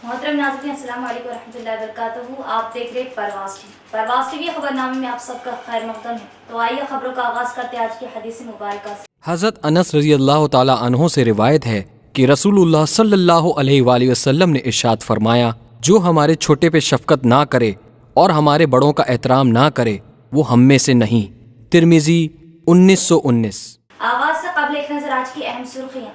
मोहतरम नाज़रीन, अस्सलाम वालेकुम रहमतुल्लाहि व बरकातहू। आप देख रहे परवाज़ टीवी खबरनामे में आप सबका खैर मक़दम है। तो आइए खबरों का आगाज़ करते हैं आज की हदीस मुबारक से। हज़रत अनस रज़ी अल्लाह ताला अन्हो से रिवायत है कि रसूलुल्लाह सल्लल्लाहु अलैहि वसल्लम ने इरशाद फरमाया, जो हमारे छोटे पे शफ़क़त ना करे और हमारे बड़ों का एहतराम ना करे वो हम में से नहीं। तिर्मिज़ी 1919। आगाज़ से क़ब्ल एक नज़र आज की अहम सुर्खियाँ।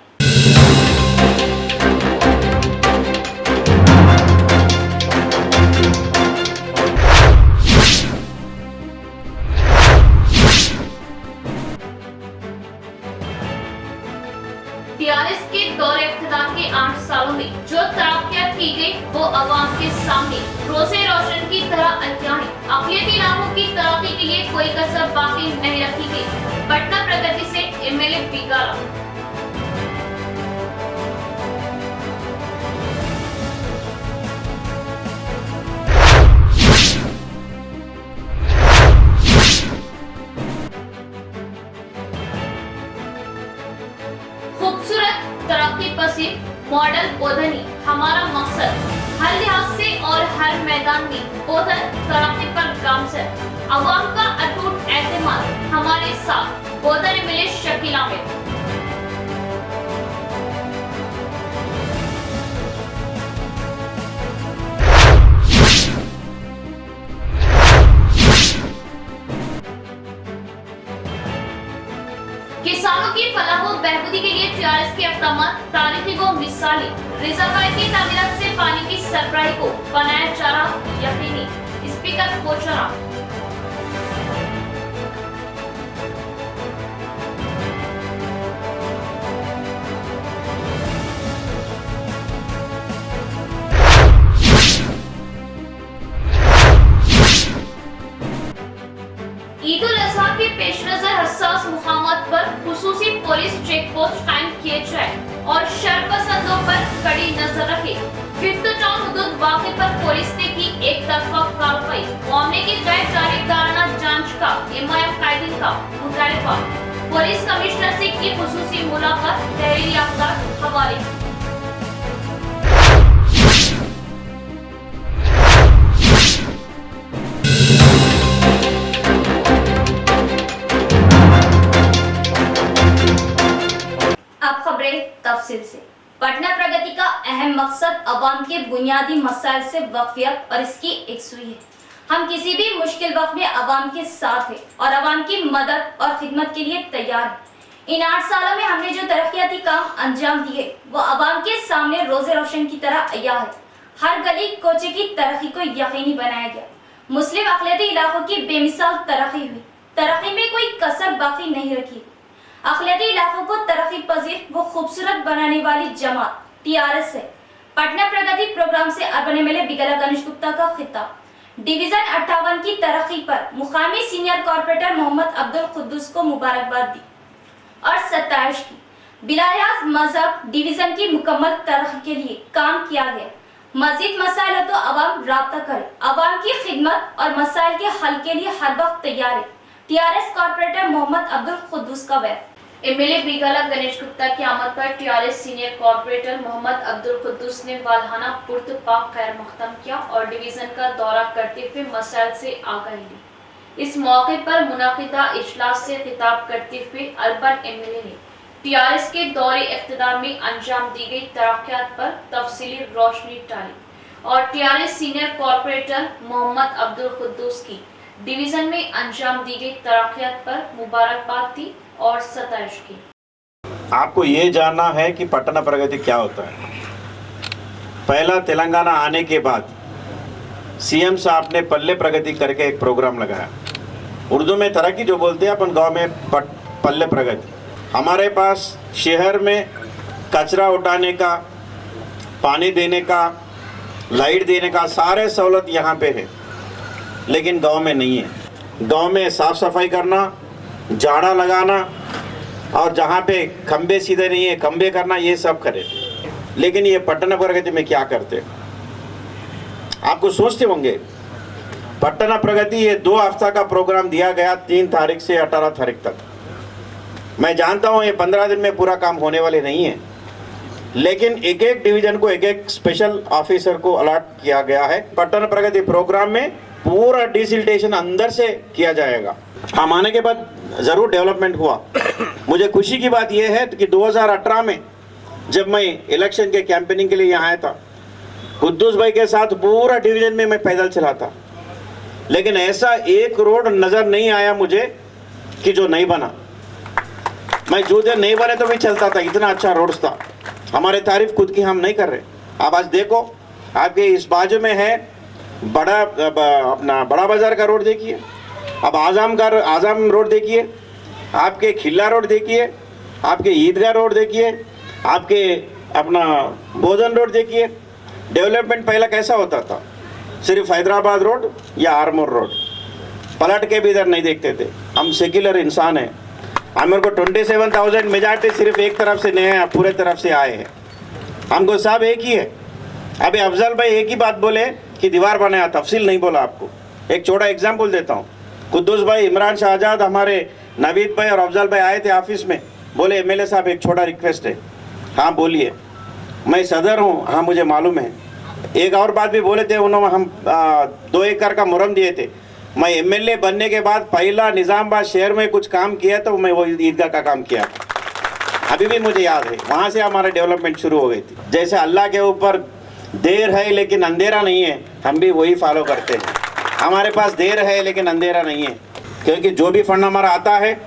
टीआरएस के दौरे इख्तिदार के 8 सालों में जो तरक्कियात की गई वो अवाम के सामने रोज़े रोशन की तरह अय्यां है। अक़लियती इलाकों की तरक्की के लिए कोई कसर बाकी नहीं रखी गई। पटना प्रगति से एमएलए बिगाड़ा। खूबसूरत तरक्की पसीर मॉडल ओधनी हमारा मकसद, हर लिहाज से और हर मैदान में ओधन तरक्की पर गामजन। अवाम का अटूट एतमाद हमारे साथ। ओधन मिले शकील आमिर। किसानों की फलाह व बहबूदी के लिए टीआरएस के इक़दाम तारीखी व मिसाली। रिज़ाकाई की तामीरात से पानी की सरबराही को बनाया जा रहा यकीनी। स्पीकर कोचरा। ईद उल अज़हा के पेश नजर हसास मुकामात पर खुसूसी पुलिस चेक पोस्ट कायम किए जाए और शरपसंदों पर कड़ी नजर रखे। फिफ्थ टाउन हुदूद वाक़े पर पुलिस ने की एक तरफा कार्रवाई। मामले की गैर जानिबदाराना जांच का एमआईएम कायदीन का मुतालबा। पुलिस कमिश्नर से की खुसूसी मुलाकात। तहरीरी अखबार हवाले। अब खबरें तफसील से। पटना प्रगति का अहम मकसद अवाम के बुनियादी मसाइल से वाक़फियत और इसकी एकसुई है। हम किसी भी मुश्किल वक्त में अवाम के साथ हैं और अवाम की मदद और खिदमत के लिए तैयार हैं। इन 8 सालों में हमने जो तरक्याती काम अंजाम दिए वो अवाम के सामने रोज़े रोशन की तरह अय्यां है। हर गली कोचे की तरक्की को यकीनी बनाया गया। मुस्लिम अक़लियती इलाकों की बेमिसाल तरक्की हुई। तरक्की में कोई कसर बाकी नहीं रखी। अक़लियती इलाकों को तरक्की पजीर व खूबसूरत बनाने वाली जमात टीआरएस है। पटना प्रगति प्रोग्राम से अर्बन एमएलए बिगला गणेश गुप्ता का खिताब। डिवीजन 58 की तरक्की पर मुकामी सीनियर कॉर्पोरेटर मोहम्मद अब्दुल कुद्दूस को मुबारकबाद दी और 27 की बिलायाज मजहब डिवीजन की मुकम्मल तरक्की के लिए काम किया गया। मजीद मसाइल हो तो अवाम राब्ता करे। अवाम की खिदमत और मसाइल के हल के लिए हर वक्त तैयार है। टीआरएस कॉर्पोरेटर मोहम्मद अब्दुल कुद्दूस का बयान। एमएलए बिगला गणेश गुप्ता की आमद पर TRS senior corporator Mohammed Abdul Quddus ने वालहाना पुरतपाक खैर मख्तम किया और डिवीजन का दौरा करते हुए मसाइल से आगाही ली। इस मौके पर मुनाकिदा इजलास से खिताब करते हुए अर्बन एमएलए ने टीआरएस के दौरे इख्तिदार में अंजाम दी गई तरक्कियात पर तफसीली रोशनी डाली और TRS senior corporator Mohammed Abdul Quddus की डिवीजन में अंजाम दी गई तरक्कियात पर मुबारकबाद दी और 27 की। आपको ये जानना है कि पटना प्रगति क्या होता है। पहला तेलंगाना आने के बाद सीएम साहब ने पल्ले प्रगति करके एक प्रोग्राम लगाया। उर्दू में तरक्की जो बोलते हैं अपन, गांव में पल्ले प्रगति। हमारे पास शहर में कचरा उठाने का, पानी देने का, लाइट देने का सारे सहूलत यहाँ पे है, लेकिन गांव में नहीं है। गांव में साफ सफाई करना, झाड़ा लगाना और जहाँ पे खंबे सीधे नहीं है खंबे करना, ये सब करे। लेकिन ये पटना प्रगति में क्या करते आपको सोचते होंगे। पटना प्रगति ये 2 हफ्ता का प्रोग्राम दिया गया, 3 तारीख से 18 तारीख तक। मैं जानता हूँ ये 15 दिन में पूरा काम होने वाले नहीं है, लेकिन एक एक डिवीजन को एक एक स्पेशल ऑफिसर को अलॉट किया गया है। पट्टन प्रगति प्रोग्राम में पूरा डिसिल्टेशन अंदर से किया जाएगा। हम आने के बाद ज़रूर डेवलपमेंट हुआ। मुझे खुशी की बात यह है कि 2018 में जब मैं इलेक्शन के कैंपेनिंग के लिए यहाँ आया था, कुद्दूस भाई के साथ पूरा डिवीजन में मैं पैदल चला था, लेकिन ऐसा एक रोड नज़र नहीं आया मुझे कि जो नहीं बना। मैं जो दिन नहीं बने तो भी चलता था, इतना अच्छा रोड था। हमारे तारीफ खुद की हम नहीं कर रहे। आप आज देखो, आपके इस बाजू में है अपना बड़ा बाजार का रोड देखिए, अब आज़म रोड देखिए, आपके खिल्ला रोड देखिए, आपके ईदगाह रोड देखिए, आपके अपना बोधन रोड देखिए। डेवलपमेंट पहला कैसा होता था, सिर्फ हैदराबाद रोड या आरमोर रोड, पलट के भी इधर नहीं देखते थे। हम सेक्युलर इंसान हैं। हमारे को 27,000 मेजॉरिटी सिर्फ एक तरफ से नहीं है, पूरे तरफ से आए हैं। हमको सब एक ही है। अभी अफजल भाई एक ही बात बोले कि दीवार बनाया, तफसील नहीं बोला आपको। एक छोटा एग्जाम्पल देता हूँ। कुद्दूस भाई, इमरान शाहजाद, हमारे नवीद भाई और अफजल भाई आए थे ऑफिस में, बोले एमएलए साहब एक छोटा रिक्वेस्ट है। हाँ बोलिए। मैं सदर हूँ, हाँ मुझे मालूम है। एक और बात भी बोले थे उन्होंने, हम 2 एकड़ का मुरम दिए थे। मैं एमएलए बनने के बाद पहला निज़ामाबाद शहर में कुछ काम किया तो मैं वो ईदगाह का काम किया था। अभी भी मुझे याद है, वहाँ से हमारा डेवलपमेंट शुरू हो गई थी। जैसे अल्लाह के ऊपर देर है लेकिन अंधेरा नहीं है, हम भी वही फॉलो करते हैं। हमारे पास देर है लेकिन अंधेरा नहीं है, क्योंकि जो भी फंड हमारा आता है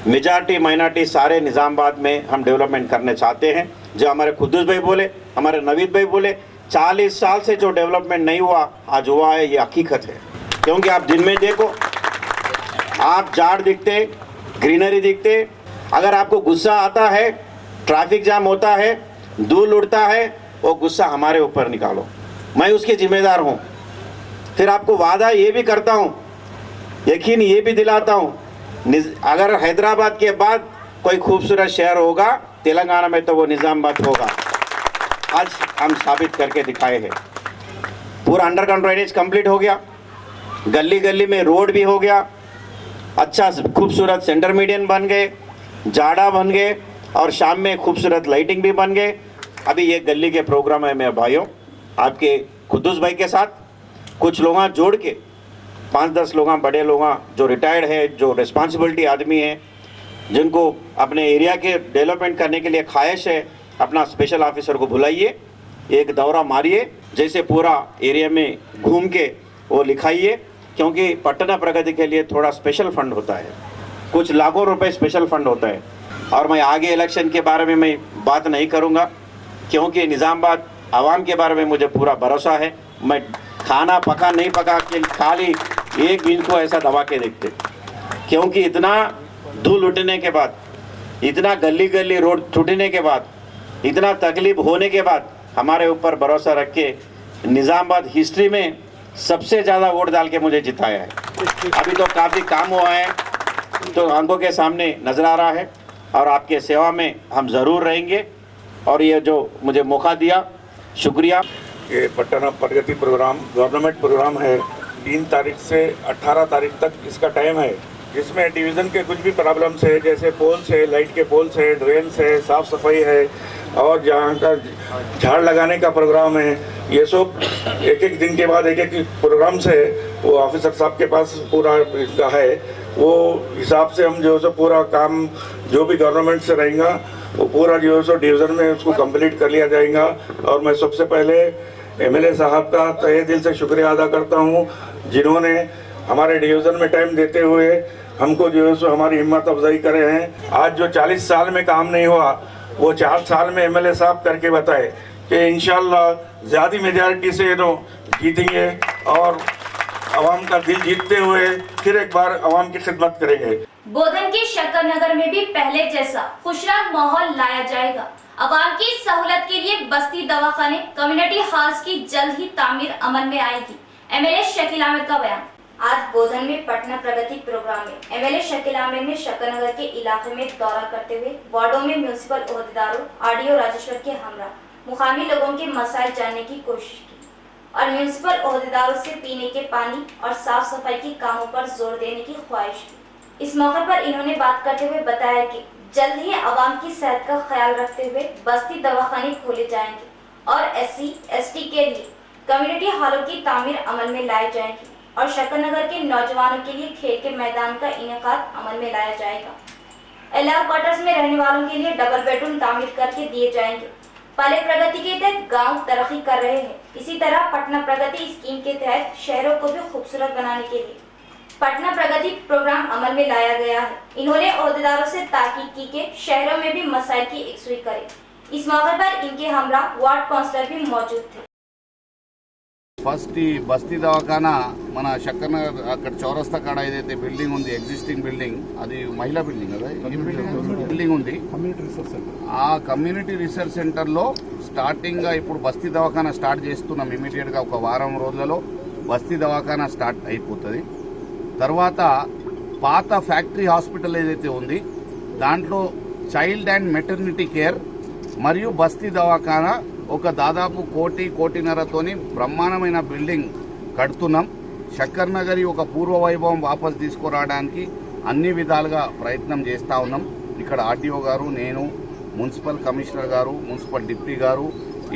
मेजॉरिटी माइनॉरिटी सारे निज़ामाबाद में हम डेवलपमेंट करने चाहते हैं। जो हमारे कुद्दूस भाई बोले, हमारे नवीद भाई बोले, 40 साल से जो डेवलपमेंट नहीं हुआ आज हुआ है, ये हकीकत है। क्योंकि आप दिन में देखो, आप झाड़ दिखते, ग्रीनरी दिखते। अगर आपको गुस्सा आता है, ट्रैफिक जाम होता है, धूल उड़ता है, वो गुस्सा हमारे ऊपर निकालो, मैं उसके जिम्मेदार हूँ। फिर आपको वादा ये भी करता हूँ, यकीन ये भी दिलाता हूँ, अगर हैदराबाद के बाद कोई खूबसूरत शहर होगा तेलंगाना में तो वो निज़ामाबाद होगा। आज हम साबित करके दिखाए हैं। पूरा अंडरग्राउंड ड्रेनेज कंप्लीट हो गया, गली गली में रोड भी हो गया, अच्छा खूबसूरत सेंटर मीडियन बन गए, जाड़ा बन गए, और शाम में खूबसूरत लाइटिंग भी बन गए। अभी ये गली के प्रोग्राम है मेरे भाइयों, आपके कुद्दूस भाई के साथ कुछ लोग जोड़ के 5-10 लोग बड़े लोग जो रिटायर्ड है, जो रिस्पॉन्सिबिलिटी आदमी है, जिनको अपने एरिया के डेवलपमेंट करने के लिए ख्वाहिश है, अपना स्पेशल ऑफिसर को बुलाइए, एक दौरा मारिए, जैसे पूरा एरिया में घूम के वो लिखाइए। क्योंकि पटना प्रगति के लिए थोड़ा स्पेशल फंड होता है, कुछ लाखों रुपए स्पेशल फंड होता है। और मैं आगे इलेक्शन के बारे में मैं बात नहीं करूँगा, क्योंकि निज़ामाबाद आवाम के बारे में मुझे पूरा भरोसा है। मैं खाना पका नहीं पका के खाली एक दिन को ऐसा दबा के देखते, क्योंकि इतना धूल उठने के बाद, इतना गली गली रोड टूटने के बाद, इतना तकलीफ होने के बाद हमारे ऊपर भरोसा रख के निज़ामाबाद हिस्ट्री में सबसे ज़्यादा वोट डाल के मुझे जिताया है। अभी तो काफ़ी काम हुआ है, तो आंखों के सामने नज़र आ रहा है, और आपके सेवा में हम ज़रूर रहेंगे। और ये जो मुझे मौका दिया, शुक्रिया। ये पटना प्रगति प्रोग्राम गवर्नमेंट प्रोग्राम है। 3 तारीख से 18 तारीख तक इसका टाइम है, जिसमें डिवीज़न के कुछ भी प्रॉब्लम्स है, जैसे पोल्स है, लाइट के पोल्स है, ड्रेन्स है, साफ़ सफाई है, और जहाँ का झाड़ लगाने का प्रोग्राम है। ये सब एक दिन के बाद एक प्रोग्राम्स है, वो ऑफिसर साहब के पास पूरा इसका है। वो हिसाब से हम जो है पूरा काम जो भी गवर्नमेंट से रहेगा वो पूरा जो है डिवीज़न में उसको कंप्लीट कर लिया जाएगा। और मैं सबसे पहले एमएलए साहब का तहे दिल से शुक्रिया अदा करता हूँ, जिन्होंने हमारे डिवीज़न में टाइम देते हुए हमको जो है सो हमारी हिम्मत अफजाई करे हैं। आज जो 40 साल में काम नहीं हुआ वो 4 साल में एमएलए साहब करके बताए कि इंशाल्लाह ज़्यादा मेजॉरिटी से जीतेंगे और आवाम का दिल जीतते हुए फिर एक बार आवाम की खिदमत करेंगे। बोधन के शक्कर नगर में भी पहले जैसा खुशहाल माहौल लाया जाएगा। आवाम की सहूलत के लिए बस्ती दवाखाने, कम्युनिटी हॉल्स की जल्द ही तामीर अमल में आएगी। एमएलए शकील आमिर का बयान। आज बोधन में पटना प्रगति प्रोग्राम में एमएलए शकील आमिर ने शक्कर नगर के इलाके में दौरा करते हुए वार्डों में म्यूनिसिपल ओहदेदारों, आरडीओ राजेश्वर के हमरा मुकामी लोगों के मसाइल जानने की कोशिश की और म्यूनिसिपल ओहदेदारों से पीने के पानी और साफ सफाई के कामों पर जोर देने की ख्वाहिश की। इस मौके पर इन्होंने बात करते हुए बताया कि जल्द ही आवाम की सेहत का ख्याल रखते हुए बस्ती दवाखाने खोले जाएंगे और SC/ST के लिए कम्युनिटी हॉलों की तामीर अमल में लाई जाएगी और शकरनगर के नौजवानों के लिए खेल के मैदान का इनेकाद अमल में लाया जाएगा। LR क्वार्टर्स में रहने वालों के लिए डबल बेडरूम तामीर करके दिए जाएंगे। पहले प्रगति के तहत गांव तरक्की कर रहे हैं, इसी तरह पटना प्रगति स्कीम के तहत शहरों को भी खूबसूरत बनाने के लिए पटना प्रगति प्रोग्राम अमल में लाया गया है। इन्होंने ओहदेदारों से ताकीद की कि शहरों में भी मसाइल की यकसुई करें। इस मौके पर इनके हमरा वार्ड काउंसलर भी मौजूद थे। ఫస్ట్ ఈ బస్తీ దవాఖానా మన శక్కర్నగర్ అక్కడ చౌరస్తా కాడ ఏదైతే బిల్డింగ్ ఉంది ఎగ్జిస్టింగ్ బిల్డింగ్ అది మహిళా బిల్డింగ్ కదా బిల్డింగ్ ఉంది ఆ కమ్యూనిటీ రీసెర్చ్ సెంటర్లో స్టార్టింగ్ గా ఇప్పుడు బస్తీ దవాఖానా స్టార్ట్ చేస్తున్నాం. ఇమీడియట్ గా ఒక వారం రోజులలో బస్తీ దవాఖానా స్టార్ట్ అయిపోతుంది. తర్వాత పాత ఫ్యాక్టరీ హాస్పిటల్ ఏదైతే ఉంది దాంట్లో చైల్డ్ అండ్ మెటర్నిటీ కేర్ మరియు బస్తీ దవాఖానా ఒక దాదాపు కోటిన్నరతోని బ్రహ్మాండమైన బిల్డింగ్ కడుతున్నాం. శక్కర్ నగరి ఒక పూర్వ వైభవం వాపస్ తీసుకురావడానికి అన్ని విధాలుగా ప్రయత్నం చేస్తూ ఉన్నాం. ఇక్కడ ఆర్డీఓ గారు, నేను, మున్సిపల్ కమిషనర్ గారు, మున్సిపల్ డిప్యూటీ గారు,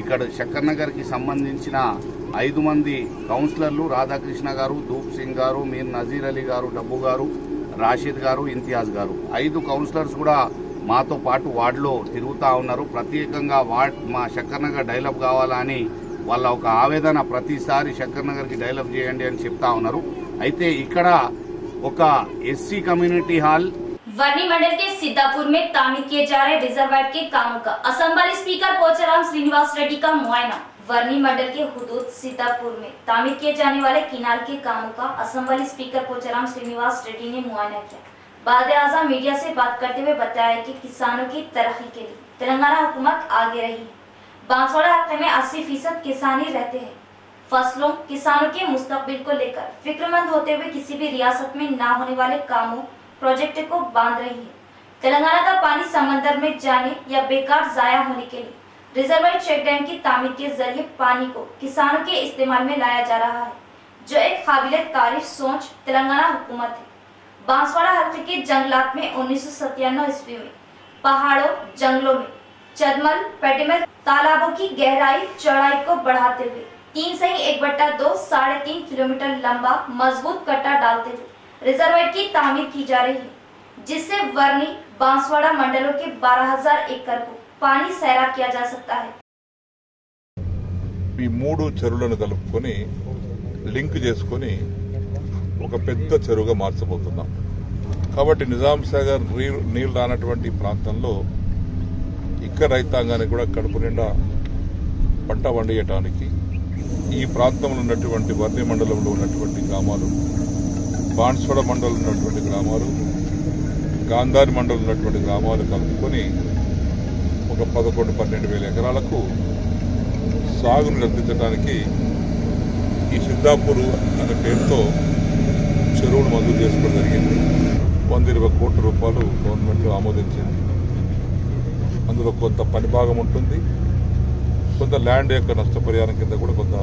ఇక్కడ శక్కర్ నగర్కి సంబంధించిన 5 మంది కౌన్సిలర్లు, రాధాకృష్ణ గారు, ధూప్ సింగ్ గారు, మీర్ నజీర్ అలీ గారు, డబ్బు గారు, రాషిద్ గారు, ఇంతియాజ్ గారు, 5 కౌన్సిలర్స్ కూడా మాతో పాటు వార్డులో తిరుగుతూ ఉన్నారు. ప్రత్యేకంగా వార్డ్ మా శక్కర్ నగర్ డెవలప్ కావాలని వాళ్ళ ఒక ఆవేదన, ప్రతిసారి శక్కర్ నగర్కి డెవలప్ చేయండి అని చెప్తా ఉన్నారు. అయితే ఇక్కడ ఒక SC कम्युनिटी हॉल वर्नी मंडल के सिद्धापुर में तामीर किए जा रहे रिजर्वायर के कामों का असेंबली स्पीकर पोचाराम श्रीनिवास रेड्डी का मुआयना। वर्नी मंडल के हुदूद सिद्धापुर में तामीर किए जाने वाले किनाल के कामों का असेंबली स्पीकर पोचाराम श्रीनिवास रेड्डी ने मुआयना किया। वज़ीर-ए-आज़म मीडिया से बात करते हुए बताया कि किसानों की तरक्की के लिए तेलंगाना हुकूमत आगे रही है। बांसवाड़ा इलाके में 80% किसान ही रहते हैं। फसलों, किसानों के मुस्तकबिल को लेकर फिक्रमंद होते हुए किसी भी रियासत में ना होने वाले कामों, प्रोजेक्ट को बांध रही है। तेलंगाना का पानी समंदर में जाने या बेकार जाया होने के लिए रिजर्वायर चेक डैम की तामीर के जरिए पानी को किसानों के इस्तेमाल में लाया जा रहा है, जो एक काबिल तारीफ सोच तेलंगाना हुकूमत है। बांसवाड़ा हल्के के जंगलात में 1997 ईस्वी में पहाड़ों, जंगलों में चदमल, पेटिमल तालाबों की गहराई चौड़ाई को बढ़ाते हुए 3/1/2 3.5 किलोमीटर लंबा मजबूत कट्टा डालते हुए रिजर्वायर की तामीर की जा रही है, जिससे वर्नी बांसवाड़ा मंडलों के 12,000 एकड़ को पानी सैराब किया जा सकता है। ఈ 3 చెరువులను కలుపుకొని లింక్ చేసుకొని ఒక పెద్ద చెరువుగా మార్చబోతున్నాం. కాబట్టి నిజాం సాగర్ నీళ్లు రానటువంటి ప్రాంతంలో ఇక్కడ రైతాంగానికి కూడా కడుపు నిండా పంట పండియటానికి ఈ ప్రాంతంలో ఉన్నటువంటి వర్ణి మండలంలో ఉన్నటువంటి గ్రామాలు, బాన్స్వాడ మండలంలో ఉన్నటువంటి గ్రామాలు, గాంధారి మండలంలో ఉన్నటువంటి గ్రామాలు కలుపుకొని ఒక 11-12 వేల ఎకరాలకు సాగును అందించడానికి ఈ సిద్ధాపూర్ అనే పేరుతో చెరువులు మంజూరు చేసుకోవడం జరిగింది. 120 కోట్ల రూపాయలు గవర్నమెంట్ ఆమోదించింది. అందులో కొంత పని భాగం ఉంటుంది, కొంత ల్యాండ్ యొక్క నష్టపరిహారం కింద కూడా కొంత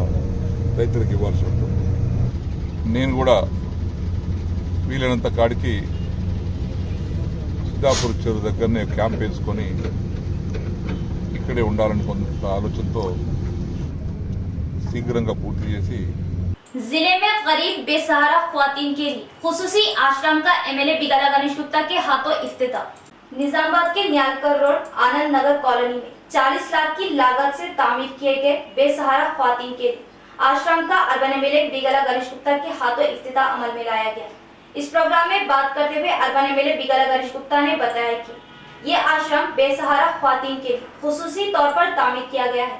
రైతులకు ఇవ్వాల్సి ఉంటుంది. నేను కూడా వీలైనంత కాడికి సిద్ధాపూర్ చెరువు దగ్గరనే క్యాంప్ వేసుకొని ఇక్కడే ఉండాలని కొంత ఆలోచనతో शीघ्र पूर्ति చేసి जिले में गरीब बेसहारा ख्वातीन के लिए खुसूसी आश्रम का MLA बिगाला गणेश गुप्ता के हाथों इफ्तिताह। निजामाबाद के न्यालकर रोड आनंद नगर कॉलोनी में 40 लाख की लागत से तामीर किए गए बेसहारा ख्वातीन के लिए आश्रम का अर्बन MLA बिगाला गणेश गुप्ता के हाथों इफ्तिताह अमल में लाया गया। इस प्रोग्राम में बात करते हुए अर्बन MLA बिगाला गणेश गुप्ता ने बताया कि ये आश्रम बेसहारा ख्वातीन के लिए खुसूसी तौर पर तामीर किया गया है।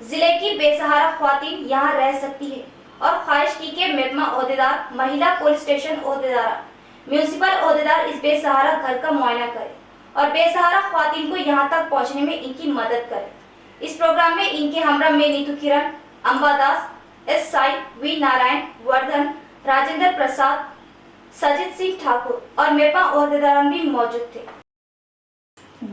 जिले की बेसहारा ख्वातीन यहाँ रह सकती है और ख्वाहिश की के महकमा ओहदेदार, महिला पुलिस स्टेशन ओहदेदार, म्यूनिसिपल ओहदेदार इस बेसहारा घर का मुआयना करे और बेसहारा ख्वातीन को यहाँ तक पहुँचने में इनकी मदद करे। इस प्रोग्राम में इनके हमरा में नीतू किरण, अंबादास, एस साई, वी नारायण, वर्धन, राजेंद्र प्रसाद, सजित सिंह ठाकुर और मेपा ओहदेदार भी मौजूद थे।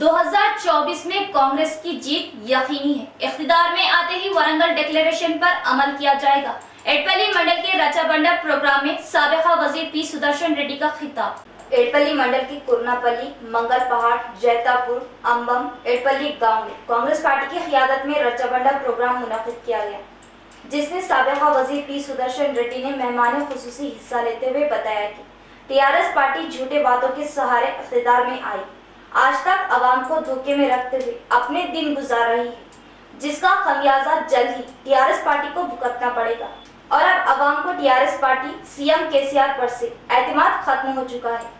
2024 में कांग्रेस की जीत यकीनी है। इख्तिदार में आते ही वरंगल डिक्लेरेशन पर अमल किया जाएगा। एटपल्ली मंडल के रचाबंडा प्रोग्राम में साबिका वजीर पी सुदर्शन रेड्डी का खिताब। एडपल्ली मंडल के कुरनापल्ली, मंगल पहाड़, जैतापुर, अंबम, एडपल्ली गांव में कांग्रेस पार्टी की क़ियादत में रच्चा-बंटा प्रोग्राम मुनक़िद किया गया, जिसमें साबिक़ा वज़ीर पी सुदर्शन रेड्डी ने मेहमान खुसूसी हिस्सा लेते हुए बताया कि टीआरएस पार्टी झूठे वादों के सहारे इक़्तिदार में आई, आज तक अवाम को धोखे में रखते हुए अपने दिन गुजार रही है, जिसका खमियाजा जल्द ही टीआरएस पार्टी को भुगतना पड़ेगा। और अब अवाम को टीआरएस पार्टी सीएम केसीआर पर से एतमाद खत्म हो चुका है।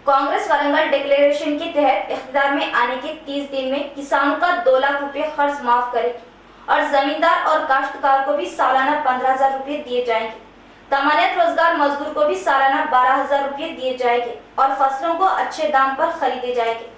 कांग्रेस वारंगल डिक्लेरेशन के तहत इख्तियार में आने के 30 दिन में किसानों का 2 लाख रुपए खर्च माफ करेगी और जमींदार और काश्तकार को भी सालाना 15,000 रुपए दिए जाएंगे। तमानियत रोजगार मजदूर को भी सालाना 12,000 रुपए दिए जाएंगे और फसलों को अच्छे दाम पर खरीदे जाएंगे।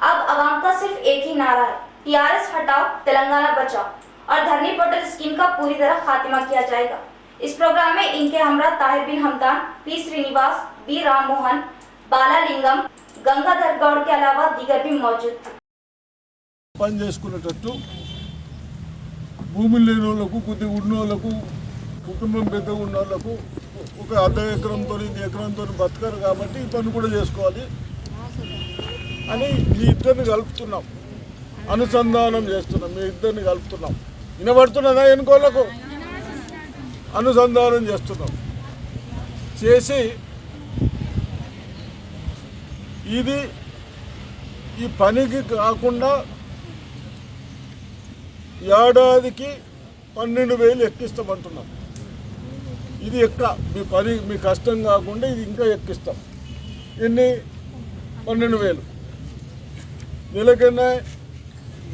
अब अवाम का सिर्फ एक ही नारा है, टीआरएस हटाओ, तेलंगाना बचाओ और धरनी पोर्टल स्कीम का पूरी तरह खात्मा किया जाएगा। इस प्रोग्राम में इनके हमरा ताहिर बिन हमदान, पी श्रीनिवास, बी राम मोहन, बालालिंगम, गंगाधर गौड़ के अलावा दीगर भी मौजूद थे। పని చేసుకునేటట్టు భూములు లేని వాళ్ళకు, కొద్దిగా ఉన్న వాళ్ళకు, కుటుంబం పెద్దగా ఉన్న వాళ్ళకు ఒక అర్ధ ఎకరంతో ఎకరంతో బతకరు కాబట్టి ఈ పని కూడా చేసుకోవాలి అని మీ ఇద్దరిని కలుపుతున్నాం, అనుసంధానం చేస్తున్నాం, మీ ఇద్దరిని కలుపుతున్నాం. వినబడుతున్నదా ఎన్నికోళ్ళకు? అనుసంధానం చేస్తున్నాం. చేసి ఇది ఈ పనికి కాకుండా ఏడాదికి 12,000 ఎక్కిస్తామంటున్నాం. ఇది మీ పని మీ కష్టం కాకుండా ఇది ఇంకా ఎక్కిస్తాం. ఎన్ని? 12,000. నెలకన్నా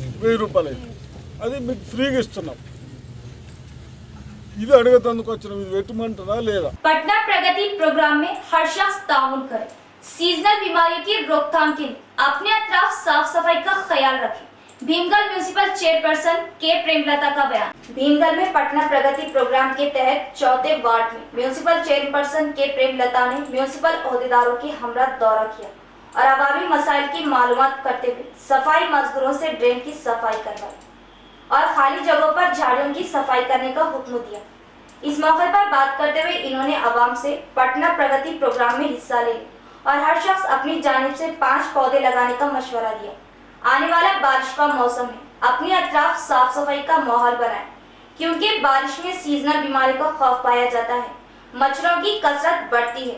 1,000 రూపాయలు అయితే అది మీకు ఫ్రీగా ఇస్తున్నాం. ఇది అడగతందుకు వచ్చిన ఇది పెట్టమంటారా లేదా? पटना प्रगति प्रोग्राम में हर शख्स ताउन करे, सीजनल बीमारियों की रोकथाम के लिए अपने अतराफ साफ सफाई का ख्याल रखें। भीमगल म्यूनिसिपल चेयरपर्सन के प्रेमलता का बयान। भीमगल में पटना प्रगति प्रोग्राम के तहत 4थे वार्ड में म्यूनिसिपल चेयरपर्सन के प्रेमलता ने म्यूनिसिपल ओहदेदारों के हमरा दौरा किया और अवामी मसाइल की मालूमात करते हुए सफाई मजदूरों से ड्रेन की सफाई करवाई और खाली जगहों पर झाड़ियों की सफाई करने का हुक्म दिया। इस मौके पर बात करते हुए इन्होंने आवाम से पटना प्रगति प्रोग्राम में हिस्सा लेने और हर शख्स अपनी जानिब से 5 पौधे लगाने का मशवरा दिया। आने वाला बारिश का मौसम है, अपने अतराफ साफ सफाई का माहौल बनाएं, क्योंकि बारिश में सीजनल बीमारी का खौफ पाया जाता है, मच्छरों की कसरत बढ़ती है।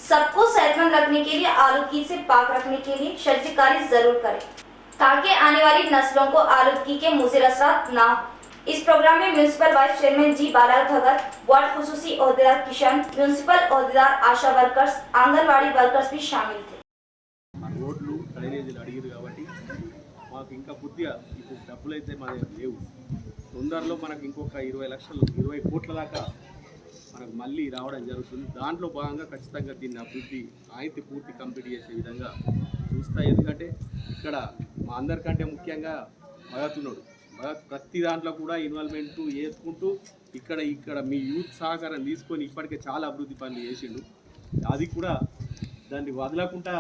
सबको सेहतमंद रखने के लिए, आलूदगी से पाक रखने के लिए शर्जीकारी जरूर करें, ताकि आने वाली नस्लों को आलूदगी के मुज़िर असरात ना हो। इस प्रोग्राम में म्यूनिसिपल वाइस चेयरमैन जी बालाल भगत, वार्ड खुसूसी ओहदेदार किशन, म्यूनिसिपल ओहदेदार, आशा वर्कर्स, आंगनवाड़ी वर्कर्स भी शामिल थे। రోడ్లు డ్రైనేజీలు అడిగారు కాబట్టి మాకు ఇంకా కొద్దిగా ఇప్పుడు డబ్బులు అయితే మా దగ్గర లేవు. తొందరలో మనకు ఇంకొక 20 లక్షలు 20 కోట్ల దాకా మనకు మళ్ళీ రావడం జరుగుతుంది. దాంట్లో భాగంగా ఖచ్చితంగా దీన్ని అభివృద్ధి అయితే పూర్తి కంప్లీట్ చేసే విధంగా చూస్తా. ఎందుకంటే ఇక్కడ మా అందరికంటే ముఖ్యంగా భగత్ ఉన్నాడు. భగత్ ప్రతి దాంట్లో కూడా ఇన్వాల్వ్మెంట్ చేసుకుంటూ ఇక్కడ మీ యూత్ సహకారం తీసుకొని ఇప్పటికే చాలా అభివృద్ధి పనులు చేసిండు. అది కూడా దాన్ని వదలకుండా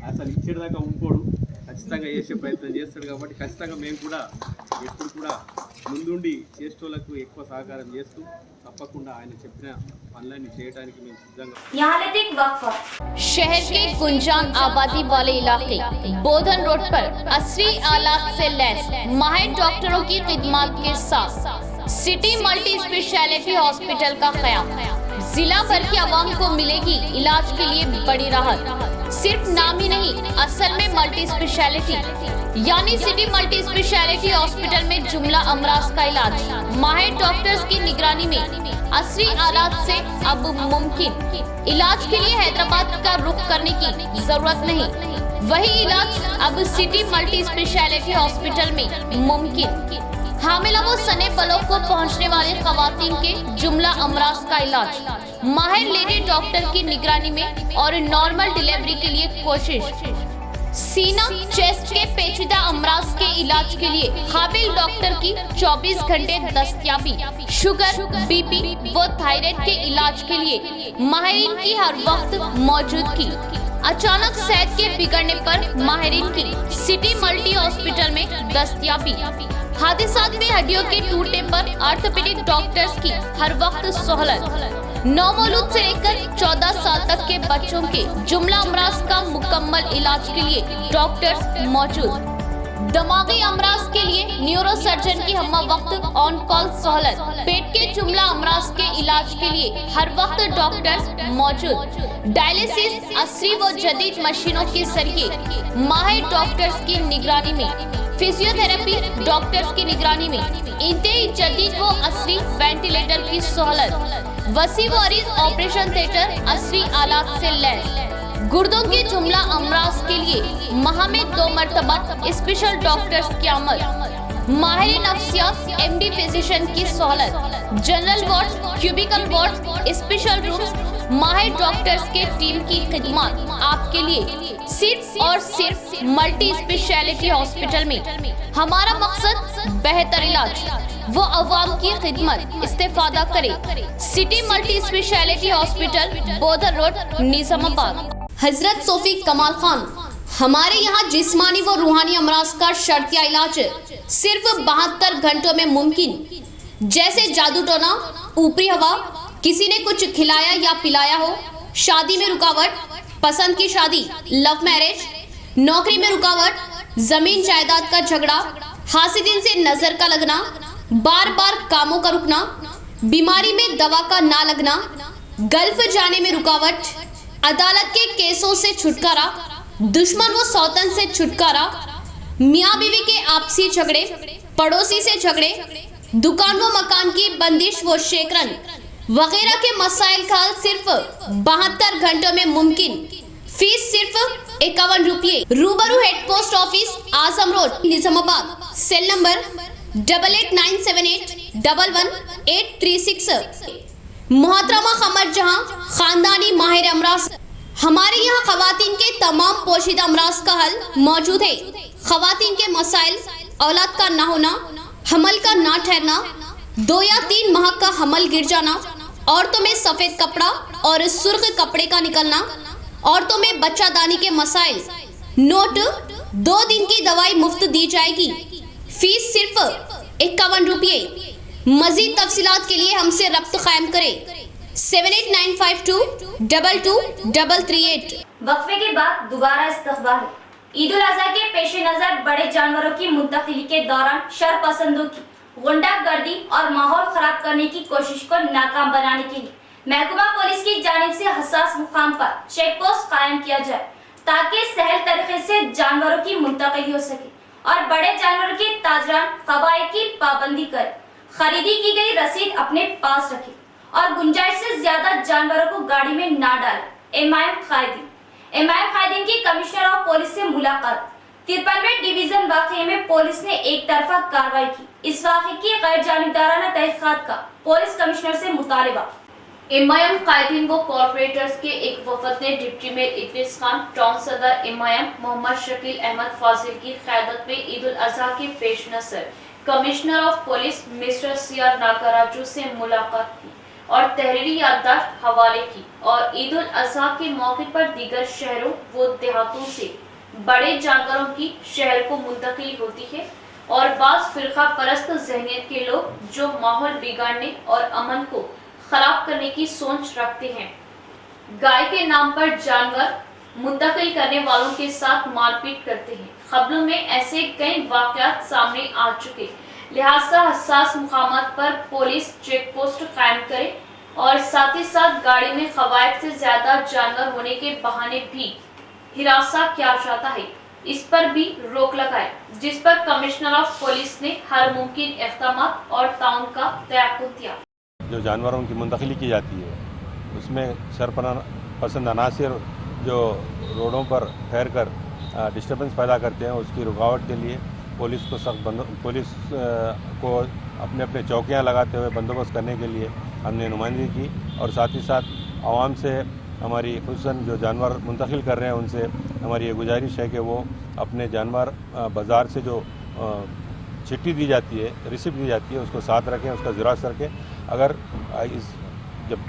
అసలు ఇచ్చేదాకా ఉంకోడు, ఖచ్చితంగా చేసే ప్రయత్నం చేస్తాడు. కాబట్టి ఖచ్చితంగా మేము కూడా ఎప్పుడు కూడా ముందుండి చేసేటోళ్ళకు ఎక్కువ సహకారం చేస్తూ తప్పకుండా ఆయన చెప్పిన పనులన్నీ చేయడానికి మేము సిద్ధంగా. शहर के गुंजान आबादी वाले इलाके बोधन रोड पर असली आलात से लैस माहिर डॉक्टरों की खिदमत के साथ सिटी मल्टी स्पेशलिटी हॉस्पिटल का क़याम। जिला भर की आवाम को मिलेगी इलाज के लिए बड़ी राहत। सिर्फ नाम ही नहीं, असल में मल्टी स्पेशलिटी यानी सिटी मल्टी स्पेशलिटी हॉस्पिटल में जुमला अमराज का इलाज माहिर डॉक्टर्स की निगरानी में असली आलात से अब मुमकिन। इलाज के लिए हैदराबाद का रुख करने की जरूरत नहीं, वही इलाज अब सिटी मल्टी स्पेशलिटी हॉस्पिटल में मुमकिन। हामिला व सने पलों को पहुंचने वाले खवातीन के जुमला अमराज का इलाज माहिर लेडी डॉक्टर की निगरानी में और नॉर्मल डिलीवरी के लिए कोशिश। सीना चेस्ट के पेचीदा अमराज के इलाज के लिए काबिल डॉक्टर की 24 घंटे दस्तयाबी। शुगर, बीपी व थायराइड के इलाज के लिए माहिरीन की हर वक्त मौजूदगी। अचानक सेहत के बिगड़ने पर माहिरीन की सिटी मल्टी हॉस्पिटल में दस्तयाबी। हादसात में हड्डियों के टूटने पर ऑर्थोपेडिक डॉक्टर्स की हर वक्त सहूलत। 9 मौलूद से लेकर 14 साल तक के बच्चों के जुमला अमराज का मुकम्मल इलाज के लिए डॉक्टर्स मौजूद। दिमागी अमराज के लिए न्यूरो सर्जन की हम वक्त ऑन कॉल सहूलत। पेट के जुमला अमराज के इलाज के लिए हर वक्त डॉक्टर्स मौजूद। डायलिसिस असरी व जदीद मशीनों के जरिए माहिर डॉक्टर्स की निगरानी में, फिजियोथेरेपी डॉक्टर्स की निगरानी में इंतहाई जदीद व असरी वेंटिलेटर की सहूलत। वसी व अरीज ऑपरेशन थिएटर असरी आलात से लैस। गुर्दों के जुमला अमराज के लिए माह में 2 मरतबा स्पेशल डॉक्टर्स की आमद। माहिर नफ्सियात एमडी फिजिशियन की सहूलत। General ward, cubicle ward, special rooms, माहिर डॉक्टर्स के टीम की खिदमत आपके लिए सिर्फ और सिर्फ मल्टी स्पेशलिटी हॉस्पिटल में। हमारा मकसद बेहतर इलाज वो अवाम की खिदमत। इस्तेफादा करे city multi speciality hospital, bother road, Nizamabad. हजरत सोफी कमाल खान, हमारे यहाँ जिस्मानी व रूहानी अमराज का शर्तिया इलाज सिर्फ 72 घंटों में मुमकिन। जैसे जादू टोना, ऊपरी हवा, किसी ने कुछ खिलाया या पिलाया हो, शादी में रुकावट, पसंद की शादी, लव मैरिज, नौकरी में रुकावट, जमीन जायदाद का झगड़ा, हासिदिन से नजर का लगना, बार बार कामों का रुकना, बीमारी में दवा का ना लगना, गल्फ जाने में रुकावट, अदालत के केसों से छुटकारा, दुश्मन व सौतन से छुटकारा, मियाँ बीवी के आपसी झगड़े, पड़ोसी से झगड़े, दुकान व मकान की बंदिश व शेकरन वगैरह के मसाइल का हल सिर्फ 72 घंटों में मुमकिन। फीस सिर्फ 51 रुपये। रूबरू head post office, Azam road, Nizamabad. Cell number 8897811836। मोहतरमा खमर जहां, खानदानी माहिर अमराज। हमारे यहाँ खवातीन के तमाम पोशीदा अमराज का हल मौजूद है। खवातीन के मसाइल, औलाद का ना होना, हमल का ना ठहरना, 2 या 3 माह का हमल गिर जाना, औरतों में सफेद कपड़ा और सुर्ख कपड़े का निकलना, औरतों में बच्चादानी के मसाइल। नोट, 2 दिन की दवाई मुफ्त दी जाएगी। फीस सिर्फ 51 रुपये। मजीद तफसीलात के लिए हमसे रब्त कायम करें 7895222338। वक्फे के बाद दोबारा इस्तकबाल। ईद उल अजहा के पेश नजर बड़े जानवरों की मुंतकिली के दौरान शरपसंदों की गुंडागर्दी और माहौल खराब करने की कोशिश को नाकाम बनाने के लिए महकमा पुलिस की जानिब से हसास मुकाम पर चेक पोस्ट कायम किया जाए, ताकि सहल तरीके से जानवरों की मुंतकिली हो सके और बड़े जानवरों के ताजरान कवायद की पाबंदी करें, खरीदी की गई रसीद अपने पास रखें और गुंजाइश से ज्यादा जानवरों को गाड़ी में ना डालें। एमआईएम कायदीन की कमिश्नर ऑफ पुलिस से मुलाकात। 53वें डिवीजन वाकये में पुलिस ने एक तरफा कार्रवाई की। इस वाक़े की गैर जानिबदाराना तहकीकात का पुलिस कमिश्नर से मुतालबा। एमआईएम कायदीन व कॉर्पोरेटर्स के एक वफद ने deputy mayor Idris Khan, town सदर एमआईएम मोहम्मद शकील अहमद फाजिल की क़यादत में ईद उल अजहा के पेश नज़र commissioner of police mister CR Nagaraju से मुलाकात की और तहरीरी याददाश्त हवाले की और ईद उल अजहा के मौके पर दीगर शहरों व देहातों से बड़े जानवरों की शहर को मुंतकिल होती है और बाज़ फिरका परस्त ज़हनियत के लोग जो माहौल बिगाड़ने और अमन को खराब करने की सोच रखते हैं, गाय के नाम पर जानवर मुंतकिल करने वालों के साथ मारपीट करते हैं। खबरों में ऐसे कई वाक़यात सामने आ चुके, लिहाजा हसास मुकामात पर पुलिस चेक पोस्ट कायम करे और साथ ही साथ गाड़ी में कवायद से ज्यादा जानवर होने के बहाने भी हिरासा किया जाता है, इस पर भी रोक लगाए, जिस पर कमिश्नर ऑफ पुलिस ने हर मुमकिन इक़दाम और ताउन का तयक्कुद दिया। जो जानवरों की मुंतकिली की जाती है उसमें शरपसंद अनासिर जो रोडों पर ठहर कर डिस्टर्बेंस पैदा करते हैं, उसकी रुकावट के लिए पुलिस को को अपने अपने चौकियां लगाते हुए बंदोबस्त करने के लिए हमने नुमाइंदगी की और साथ ही साथ आवाम से हमारी खुसूसन जो जानवर मुंतकिल कर रहे हैं उनसे हमारी ये गुजारिश है कि वो अपने जानवर बाज़ार से जो चिट्ठी दी जाती है, रिसिप्ट दी जाती है, उसको साथ रखें, उसका ज़ेरॉक्स रखें। अगर जब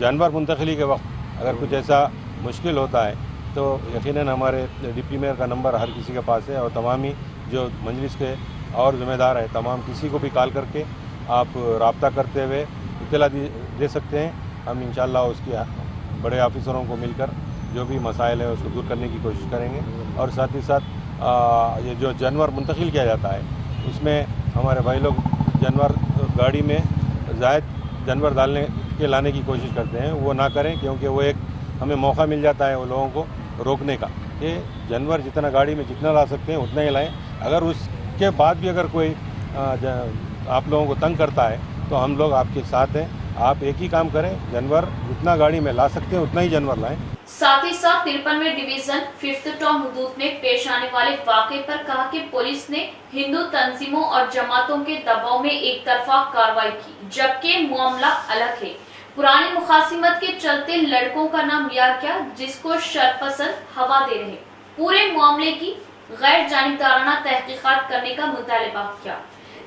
जानवर मुंतकिली के वक्त अगर कुछ ऐसा मुश्किल होता है तो यकीनन हमारे डिप्टी मेयर का नंबर हर किसी के पास है और तमाम ही जो मजलिस के और ज़िम्मेदार हैं तमाम किसी को भी कॉल करके आप रब्ता करते हुए इत्तला दे सकते हैं हम इंशाल्लाह उसकी बड़े ऑफिसरों को मिलकर जो भी मसाइल है उसको दूर करने की कोशिश करेंगे। और साथ ही साथ ये जो जानवर मुंतकिल किया जाता है उसमें हमारे भाई लोग जानवर गाड़ी में ज़ायद जानवर डालने के लाने की कोशिश करते हैं, वो ना करें, क्योंकि वो एक हमें मौका मिल जाता है वो लोगों को रोकने का कि जानवर जितना गाड़ी में जितना ला सकते हैं उतना ही लाएं। अगर उसके बाद भी अगर कोई आप लोगों को तंग करता है तो हम लोग आपके साथ हैं। आप एक ही काम करें, जानवर जितना गाड़ी में ला सकते हैं उतना ही जानवर लाएं। साथ ही साथ 53वें डिवीजन 5th टाउन हुदूद में पेश आने वाले वाक़े पर कहा कि पुलिस ने हिंदू तंजीमों और जमातों के दबाव में एक तरफा कार्रवाई की, जबकि मामला अलग है। पुरानी मुखासिमत के चलते लड़कों का नाम लिया गया जिसको शरपसंद हवा दे रहे। पूरे मामले की गैर जानिबदाराना तहकीकात करने का मुतालबा किया,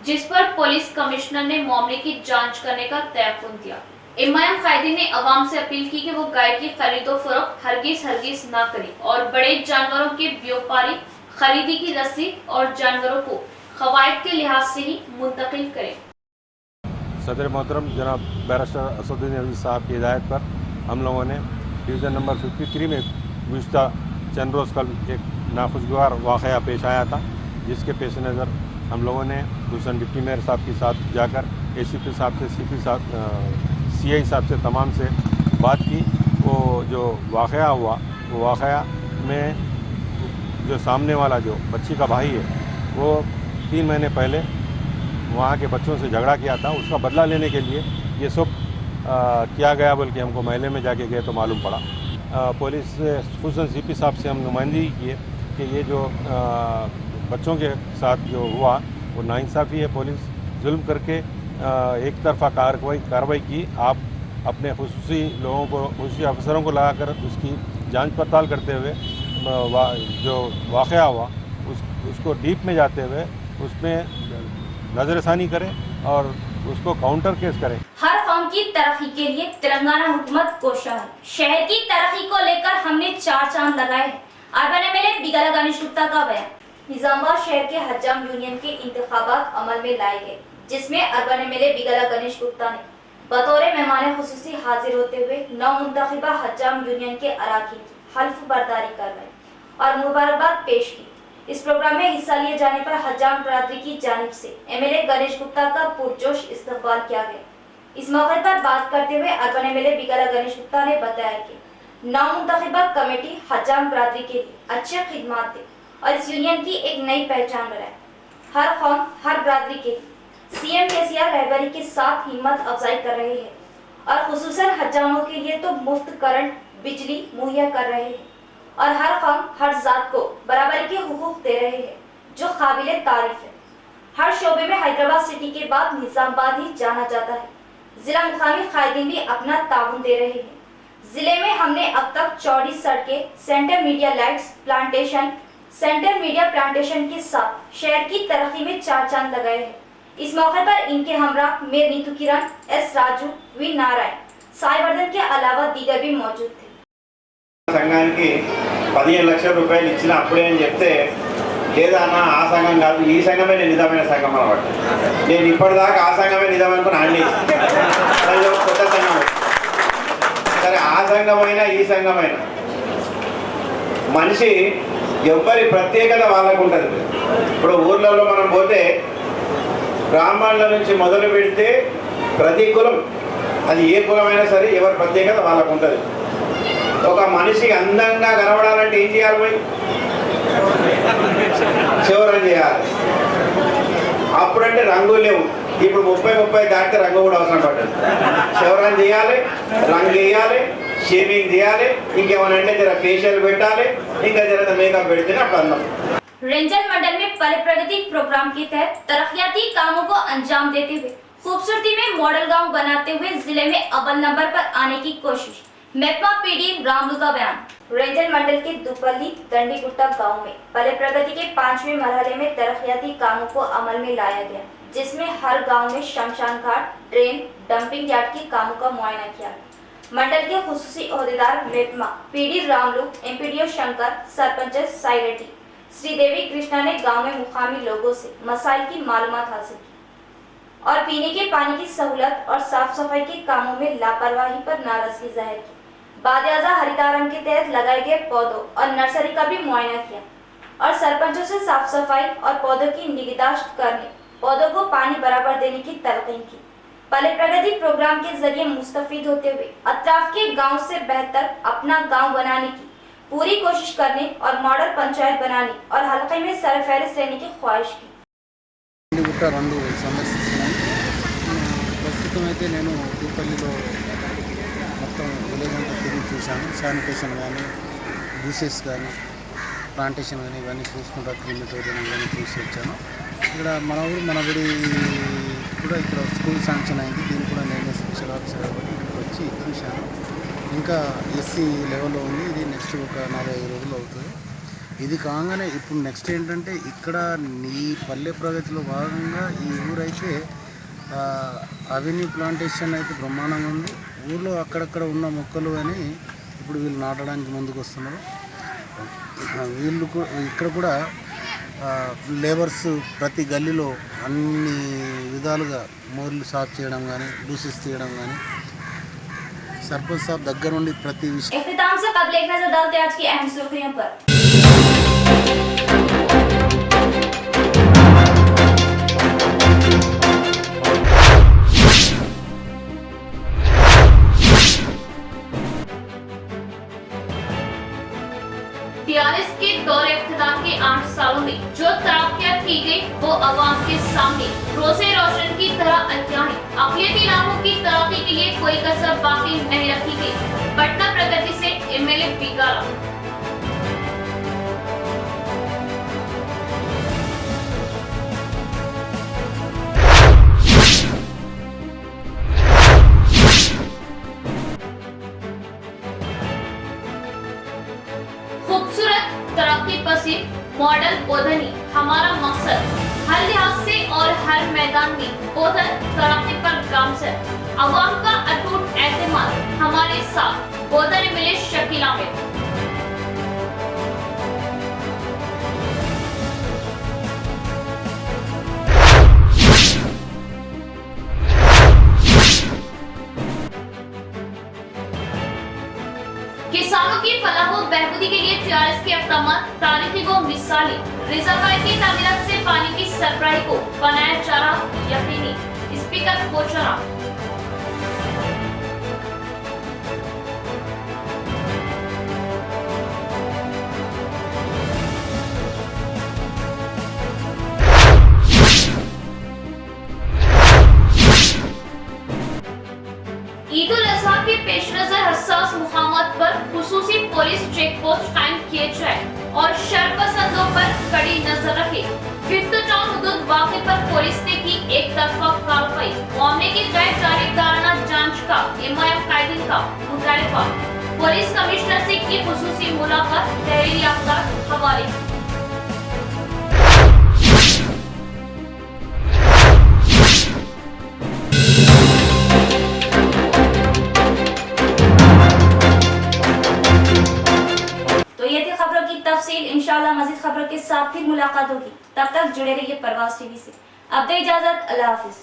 जिस पर पुलिस कमिश्नर ने मामले की जांच करने का तयक़ुन दिया। इमाम कायदीन ने अवाम से अपील की कि वो गाय की खरीदो फरोख्त हरगिज ना करें और बड़े जानवरों के व्यापारी खरीदी की रसीद और जानवरों को क़वायद के लिहाज से ही मुंतकिल करें। सदर मोहतरम जनाब बैरिस्टर असदुद्दीन अजीज़ साहब की हिदायत पर हम लोगों ने डिवीज़न नंबर 53 में गुज़िश्ता चंद रोज़ कल एक नाखुशगवार वाक़या पेश आया था, जिसके पेश नज़र हम लोगों ने दूसरे डिप्टी मेयर साहब के साथ जाकर ACP साहब से CP साहब CI साहब से तमाम से बात की। वो जो वाक़या हुआ वो वाक़या में जो सामने वाला जो बच्ची का भाई है वो 3 महीने पहले वहाँ के बच्चों से झगड़ा किया था, उसका बदला लेने के लिए ये सब किया गया, बल्कि हमको महल्ले में जाके गए तो मालूम पड़ा। पुलिस से खुसूसन CP साहब से हम नुमाइंदगी की है कि ये जो बच्चों के साथ जो हुआ वो नाइंसाफ़ी है। पुलिस जुल्म करके एक तरफा कार्रवाई की। आप अपने खुसूसी लोगों को, खुसूसी अफसरों को लगाकर उसकी जांच पड़ताल करते हुए जो वाक़या हुआ उसको डीप में जाते हुए उसमें नज़रसानी करें और उसको काउंटर केस करें। हर कौम की तरक्की के लिए तेलंगाना हुकूमत कोशा है। शहर की तरक्की को लेकर हमने 4 चांद लगाए हैं। अर्बन MLA बिगला गणेश गुप्ता का बयान। निजामाबाद शहर के हज्जाम यूनियन के इंतखाबात अमल में लाए गए, जिसमें अर्बन MLA बिगला गणेश गुप्ता ने बतौर मेहमान खुसूसी हाजिर होते हुए नौमुंतखबा हज्जाम यूनियन के अराकीन की हल्फ बर्दारी करवाई और मुबारकबाद पेश की। इस प्रोग्राम में हिस्सा लिए जाने पर हज्जाम बरादरी की जानिब से MLA गणेश गुप्ता का पुरजोश इस्तकबाल किया गया। इस मौके पर बात करते हुए अर्बन MLA बिगला गणेश गुप्ता ने बताया कि नौमुंतखबा कमेटी हज्जाम बरादरी के लिए अच्छी खिदमत दे और इस यूनियन की एक नई पहचान बनाए। हर कौम हर बरादरी के CM KCR रहबरी के साथ हिम्मत अफजाई कर रहे हैं और खुसूसन हज्जामों के लिए तो मुफ्त करंट बिजली मुहैया कर रहे हैं और हर कौम हर जात को बराबरी के हुकूक दे रहे हैं, जो काबिले तारीफ है। हर शोबे में हैदराबाद सिटी के बाद निजामाबाद ही जाना जाता है। जिला मुकामी कायदीन भी अपना ताउन दे रहे हैं। जिले में हमने अब तक चौड़ी सड़कें, centre media lights, centre media plantation के साथ शहर की तरक्की में 4 चांद लगाए हैं। इस मौके पर इनके हमरा मेयर नीतू किरण, S राजू, V नारायण, साईवर्धन के अलावा दीगर भी मौजूद थे। సంఘానికి 15 లక్షల రూపాయలు ఇచ్చిన అప్పుడే అని చెప్తే లేదా అన్న ఆ సంఘం కాదు ఈ సంఘమే నిజమైన సంఘం అన్నమాట. నేను ఇప్పటిదాకా ఆ సంఘమే నిజం అనుకుని అన్ని కొత్త సంఘం సరే ఆ సంఘమైనా ఈ సంఘమైనా మనిషి ఎవరి ప్రత్యేకత వాళ్ళకు ఉంటుంది. ఇప్పుడు ఊర్లలో మనం పోతే బ్రాహ్మణుల నుంచి మొదలు పెడితే ప్రతి కులం అది ఏ కులమైనా సరే ఎవరి ప్రత్యేకత వాళ్ళకు ఉంటుంది. ఒక మనిషికి అందంగా కనబడాలంటే ఏం చేయాలి? పోయి క్షవరం చేయాలి. అప్పుడంటే రంగులు లేవు, ఇప్పుడు 30 దాటితే రంగు కూడా అవసరం పడుతుంది. క్షవరం చేయాలి, రంగు వేయాలి, షేవింగ్ చేయాలి, ఇంకేమైనా అంటే జర ఫేషియల్ పెట్టాలి, ఇంకా జర మేకప్ పెడితేనే అప్పుడు అందం. रेंजर मंडल में पल प्रगति प्रोग्राम के तहत तरक्याती कामों को अंजाम देते हुए खूबसूरती में मॉडल गांव बनाते हुए जिले में अव्वल नंबर पर आने की कोशिश। मेपमा PD रामलू का बयान। रेंजर मंडल के दुपल्ली दंडीगुट्टा गांव में पल प्रगति के 5वें मरहले में तरक्याती कामों को अमल में लाया गया, जिसमें हर गाँव में शमशान घाट, ड्रेन, डंपिंग यार्ड के कामों का मुआयना किया। मंडल के खुसूसी ओहदेदार मेपमा PD रामलू, MPDO शंकर, सरपंच साई रेड्डी, श्रीदेवी कृष्णा ने गांव में मुकामी लोगों से मसाइल की मालूमात हासिल की और पीने के पानी की सहूलत और साफ सफाई के कामों में लापरवाही पर नाराजगी जाहिर की। बादियाजा हरितारन के तहत लगाए गए पौधों और नर्सरी का भी मुआयना किया और सरपंचों से साफ सफाई और पौधों की निगहदाश्त करने, पौधों को पानी बराबर देने की तलकीन की। पल्ले प्रगति प्रोग्राम के जरिए मुस्तफीद होते हुए अतराफ के गांव से बेहतर अपना गांव बनाने की पूरी कोशिश करने और मॉडल पंचायत बनाने और हल्के में सरफहरिस्त रहने की ख्वाहिश की। రెండు సందర్శిస్తున్నాను. ప్రస్తుతం అయితే నేను కూపల్లిలో మొత్తం విలేజ్ అంతా తిరిగి చూశాను. శానిటేషన్ కానీ, బూసెస్ కానీ, ప్లాంటేషన్ కానీ ఇవన్నీ చూసుకుంటా క్రిమిటోరియం ఇవన్నీ చూసి వచ్చాను. ఇక్కడ మన ఊరు మన గుడి కూడా ఇక్కడ స్కూల్ శాంక్షన్ అయింది. దీన్ని కూడా నేను స్పెషల్ ఆఫీసర్ కాబట్టి ఇక్కడికి వచ్చి చూశాను. ఇంకా ఎస్సీ లెవెల్లో ఉంది. ఇది నెక్స్ట్ ఒక 4-5 రోజులు అవుతుంది. ఇది కాగానే ఇప్పుడు నెక్స్ట్ ఏంటంటే ఇక్కడ ఈ పల్లె ప్రగతిలో భాగంగా ఈ ఊరైతే అవెన్యూ ప్లాంటేషన్ అయితే బ్రహ్మాండంగా ఉంది. ఊళ్ళో అక్కడక్కడ ఉన్న మొక్కలు అని ఇప్పుడు వీళ్ళు నాటడానికి ముందుకు వస్తున్నారు. వీళ్ళు ఇక్కడ కూడా లేబర్స్ ప్రతి గల్లీలో అన్ని విధాలుగా మోర్లు సాఫ్ చేయడం కానీ, డూసెస్ తీయడం కానీ, सरपंच साहब దగ్గర నుండి ప్రతి విషయం. इख्तिताम से कबल एक नजर डालते हैं आज की अहम सुर्खियों पर। टीआरएस के दौरे इख्तिताम के 8 सालों में जो तरक्कियां की गई वो अवाम के सामने रोज़े रोशन की तरह अयां है। अक़लियती इलाकों की तरक्की के लिए कोई कसर बाकी नहीं रखी गई। पटना प्रगति से एमएलए बिगाड़ा। खूबसूरत तरक्की पसीर मॉडल ओधनी हमारा मकसद, हर लिहाज से और हर मैदान में ओधन तरक्की पर गामजन। अवाम का अटूट एतमाद हमारे साथ। ओधन मिले शकील आमिर। किसानों की फलाह व बहबूदी के लिए टीआरएस के इक़दाम तारीखी व मिसाली। रिज़ाकाई की तामीरात से पानी की सरबराही को बनाया जा रहा यकीनी। स्पीकर कोचरा। ईद उल अज़हा के पेश नजर हसास मुकामात पर खुसूसी पुलिस चेक पोस्ट कायम किए जाए और शरपसंदों पर कड़ी नजर रखे। फिफ्थ टाउन हुदूद वाक़े पर पुलिस ने की एक तरफा कार्रवाई। मामले की गैर जानिबदाराना जांच का एमआईएम कायदीन का मुतालिबा। पुलिस कमिश्नर से की खुसूसी मुलाकात। तहरीरी अखबार हवाले। तफसील इंशाअल्लाह मज़ीद खबरों के साथ फिर मुलाकात होगी। तब तक जुड़े रहिए परवाज़ टीवी से। अब दे इजाजत, अल्लाह हाफिज।